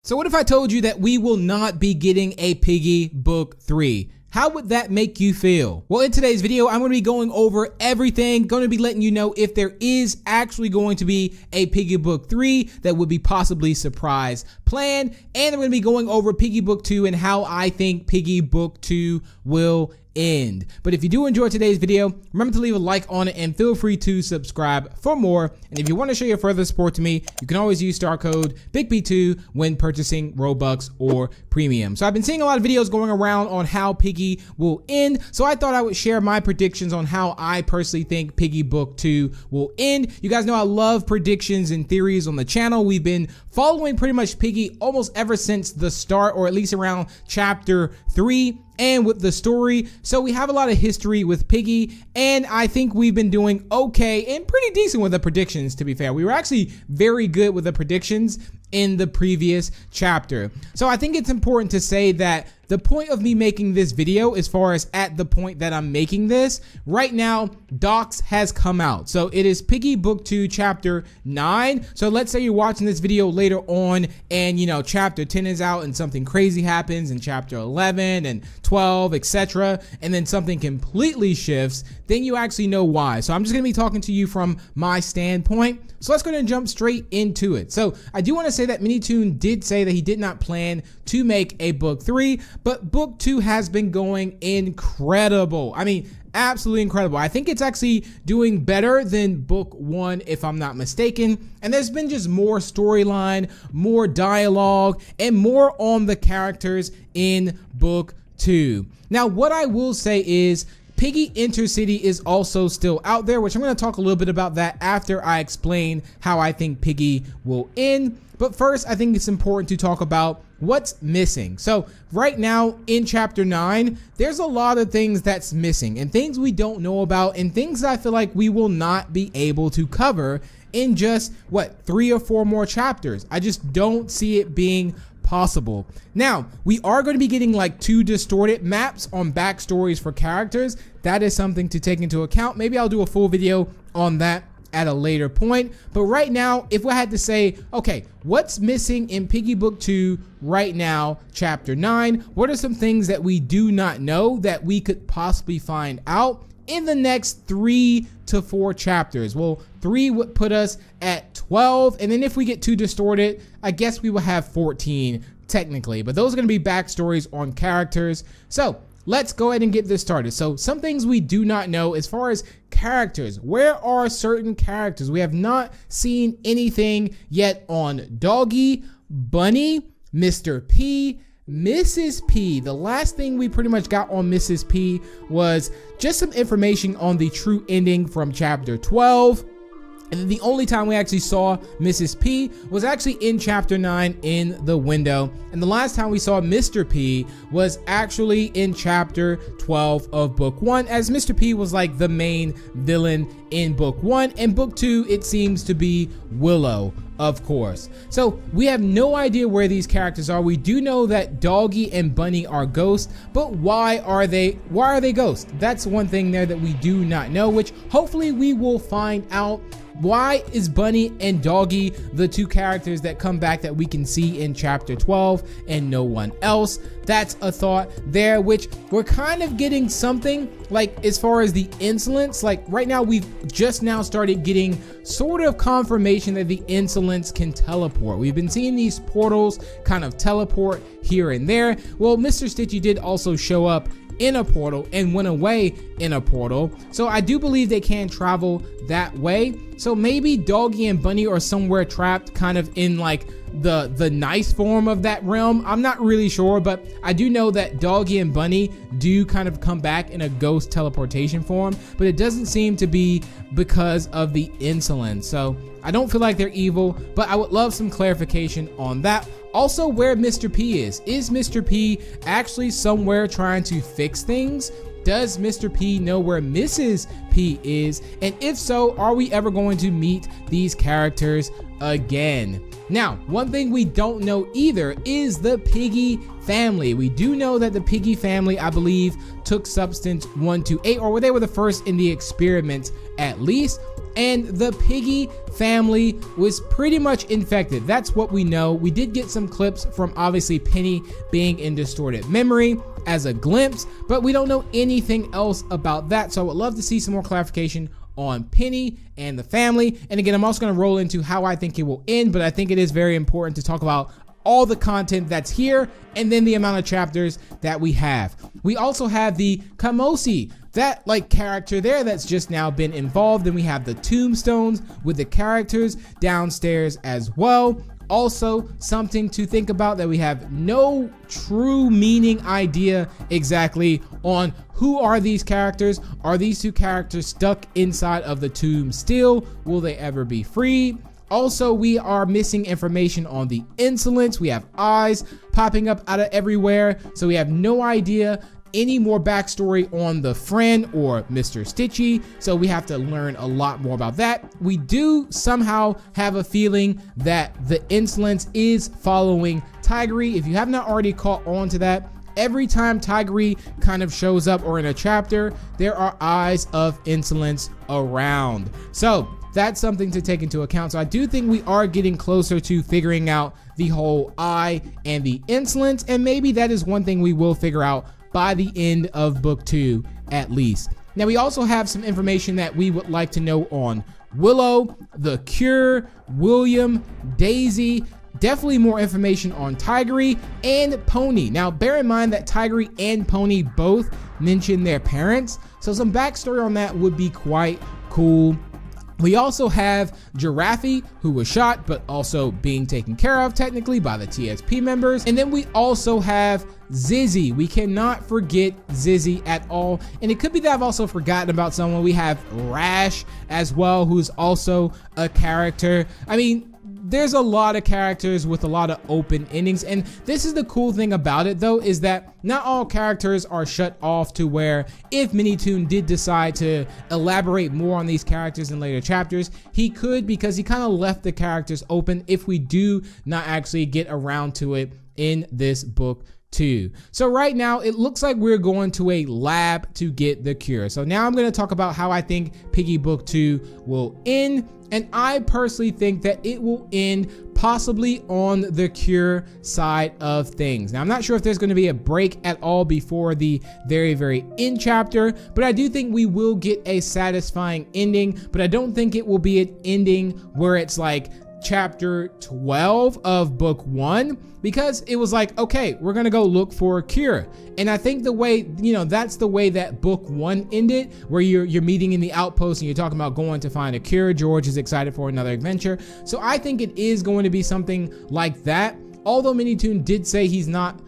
So what if I told you that we will not be getting a Piggy Book 3? How would that make you feel? Well, in today's video, I'm going to be going over everything, going to be letting you know if there is actually going to be a Piggy Book 3 that would be possibly surprise planned, and I'm going to be going over Piggy Book 2 and how I think Piggy Book 2 will end. But if you do enjoy today's video, remember to leave a like on it and feel free to subscribe for more. And if you want to show your further support to me, you can always use star code BIGB2 when purchasing Robux or Premium. So I've been seeing a lot of videos going around on how Piggy will end, so I thought I would share my predictions on how I personally think Piggy Book 2 will end. You guys know I love predictions and theories on the channel. We've been following pretty much Piggy almost ever since the start, or at least around chapter 3. And with the story, so we have a lot of history with Piggy, and I think we've been doing okay and pretty decent with the predictions, to be fair. We were actually very good with the predictions in the previous chapter. So I think it's important to say that the point of me making this video, as far as at the point that I'm making this, right now, Docs has come out. So it is Piggy Book 2 Chapter 9. So let's say you're watching this video later on and, you know, Chapter 10 is out and something crazy happens in Chapter 11 and 12, etc. And then something completely shifts, then you actually know why. So I'm just going to be talking to you from my standpoint. So let's go ahead and jump straight into it. So I do want to say that Minitoon did say that he did not plan to make a book 3, but book 2 has been going incredible. I mean, absolutely incredible. I think it's actually doing better than book 1, if I'm not mistaken. And there's been just more storyline, more dialogue, and more on the characters in book 2. Now, what I will say is Piggy Intercity is also still out there, which I'm going to talk a little bit about that after I explain how I think Piggy will end. But first, I think it's important to talk about what's missing. So right now in chapter 9, there's a lot of things that's missing and things we don't know about and things that I feel like we will not be able to cover in just, what, 3 or 4 more chapters. I just don't see it being possible. Now, we are going to be getting like 2 distorted maps on backstories for characters. That is something to take into account. Maybe I'll do a full video on that at a later point. But right now, if I had to say, okay, what's missing in Piggy Book 2 right now, chapter 9? What are some things that we do not know that we could possibly find out in the next 3 to 4 chapters? Well, 3 would put us at 12, and then if we get 2 distorted, I guess we will have 14 technically, but those are going to be backstories on characters. So let's go ahead and get this started. So some things we do not know as far as characters. Where are certain characters? We have not seen anything yet on Doggy, Bunny, Mr. P, Mrs. P. The last thing we pretty much got on Mrs. P was just some information on the true ending from chapter 12. And then the only time we actually saw Mrs. P was actually in chapter 9 in the window. And the last time we saw Mr. P was actually in chapter 12 of book 1, as Mr. P was like the main villain in book 1. And book 2, it seems to be Willow, of course. So we have no idea where these characters are. We do know that Doggy and Bunny are ghosts, but why are they ghosts? That's one thing there that we do not know, which hopefully we will find out. Why is Bunny and Doggy the 2 characters that come back that we can see in chapter 12 and no one else? That's a thought there, which we're kind of getting something like as far as the insolence. Like right now, we've just now started getting sort of confirmation that the insolence can teleport. We've been seeing these portals kind of teleport here and there. Well, Mr. Stitchy did also show up in a portal and went away in a portal, so I do believe they can travel that way. So maybe Doggy and Bunny are somewhere trapped kind of in like the nice form of that realm. I'm not really sure, but I do know that Doggy and Bunny do kind of come back in a ghost teleportation form, but it doesn't seem to be because of the insolence. So I don't feel like they're evil, but I would love some clarification on that. Also, where Mr. P is Mr. P actually somewhere trying to fix things? Does Mr. P know where Mrs. P is? And if so, are we ever going to meet these characters again? Now, one thing we don't know either is the Piggy family. We do know that the Piggy family, I believe, took substance 1 to 8, or they were the first in the experiment at least. and the Piggy family was pretty much infected. That's what we know. We did get some clips from obviously Penny being in distorted memory as a glimpse, but we don't know anything else about that. So I would love to see some more clarification on Penny and the family. And again, I'm also going to roll into how I think it will end, but I think it is very important to talk about all the content that's here and then the amount of chapters that we have. We also have the Kamosi, that like character there that's just now been involved. Then we have the tombstones with the characters downstairs as well. Also, something to think about that we have no true meaning idea exactly on who are these characters. Are these two characters stuck inside of the tomb still? Will they ever be freed? Also, we are missing information on the insolence. We have eyes popping up out of everywhere, so we have no idea any more backstory on the friend or Mr. Stitchy, so we have to learn a lot more about that. We do somehow have a feeling that the insolence is following Tigray. If you have not already caught on to that, every time Tigray kind of shows up or in a chapter, there are eyes of insolence around. So that's something to take into account. So I do think we are getting closer to figuring out the whole eye and the insolence, and maybe that is one thing we will figure out by the end of book 2 at least. Now we also have some information that we would like to know on Willow, the Cure, William, Daisy. Definitely more information on Tigray and Pony. Now bear in mind that Tigray and Pony both mention their parents, so some backstory on that would be quite cool. We also have Giraffe, who was shot but also being taken care of technically by the TSP members. And then we also have Zizzy. We cannot forget Zizzy at all. And it could be that I've also forgotten about someone. We have Rash as well, who's also a character. I mean, there's a lot of characters with a lot of open endings, and this is the cool thing about it though, is that not all characters are shut off to where if Minitoon did decide to elaborate more on these characters in later chapters, he could, because he kind of left the characters open if we do not actually get around to it in this book 2. So right now it looks like we're going to a lab to get the cure. So now I'm going to talk about how I think Piggy Book 2 will end. And I personally think that it will end possibly on the cure side of things. Now, I'm not sure if there's going to be a break at all before the very end chapter, but I do think we will get a satisfying ending, but I don't think it will be an ending where it's like chapter 12 of book 1, because it was like, okay, we're gonna go look for a cure. And I think the way, you know, that's the way that book 1 ended, where you're meeting in the outpost and you're talking about going to find a cure. George is excited for another adventure. So I think it is going to be something like that. Although Minitoon did say he's not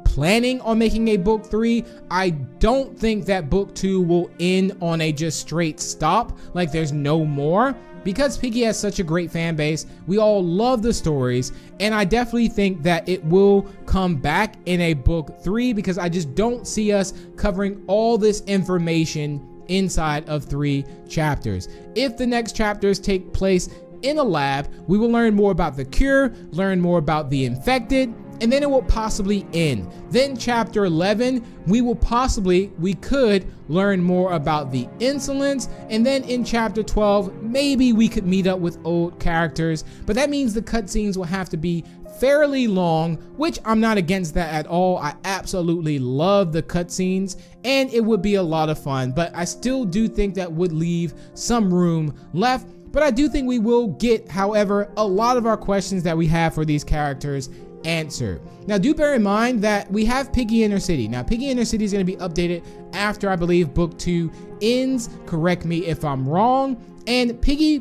planning on making a book 3, I don't think that book 2 will end on a just straight stop, like there's no more. Because Piggy has such a great fan base, we all love the stories, and I definitely think that it will come back in a book 3, because I just don't see us covering all this information inside of 3 chapters. If the next chapters take place in a lab, we will learn more about the cure, learn more about the infected, and then it will possibly end. Then chapter 11, we could learn more about the insolence, and then in chapter 12, maybe we could meet up with old characters, but that means the cutscenes will have to be fairly long, which I'm not against that at all. I absolutely love the cutscenes, and it would be a lot of fun, but I still do think that would leave some room left. But I do think we will get, however, a lot of our questions that we have for these characters answered. Now do bear in mind that we have Piggy Inner City. Now Piggy Inner City is going to be updated after I believe book 2 ends. Correct me if I'm wrong. And Piggy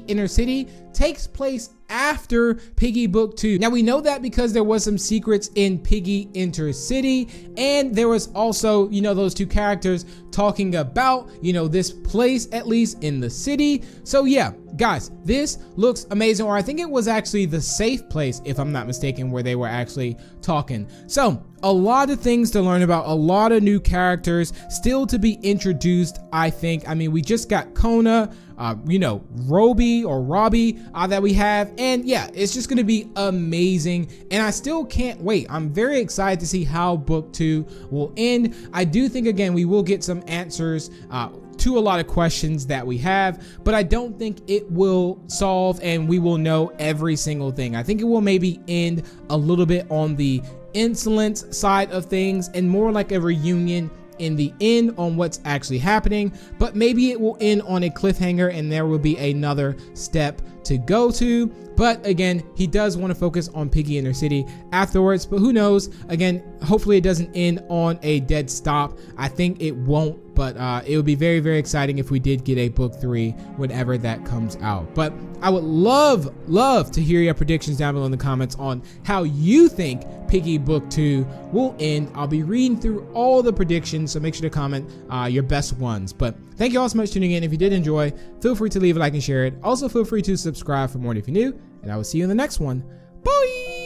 Inner City takes place after Piggy Book 2. Now we know that because there was some secrets in Piggy Inner City, and there was also, you know, those 2 characters talking about, you know, this place, at least in the city. So yeah, guys, this looks amazing, or I think it was actually the safe place, if I'm not mistaken, where they were actually talking. So a lot of things to learn about, a lot of new characters still to be introduced, I think. I mean, we just got Kona, you know, Robbie that we have, and yeah, it's just gonna be amazing, and I still can't wait. I'm very excited to see how book 2 will end. I do think, again, we will get some answers to a lot of questions that we have, but I don't think it will solve and we will know every single thing. I think it will maybe end a little bit on the insolence side of things and more like a reunion in the end on what's actually happening, but maybe it will end on a cliffhanger and there will be another step to go to. But again, he does want to focus on Piggy in her city afterwards, but who knows? Again, hopefully it doesn't end on a dead stop. I think it won't, but it would be very, very exciting if we did get a book 3 whenever that comes out. But I would love to hear your predictions down below in the comments on how you think Piggy Book 2 will end. I'll be reading through all the predictions, so make sure to comment your best ones. But thank you all so much for tuning in. If you did enjoy, feel free to leave a like and share it. Also, feel free to subscribe for more if you're new, and I will see you in the next one. Bye!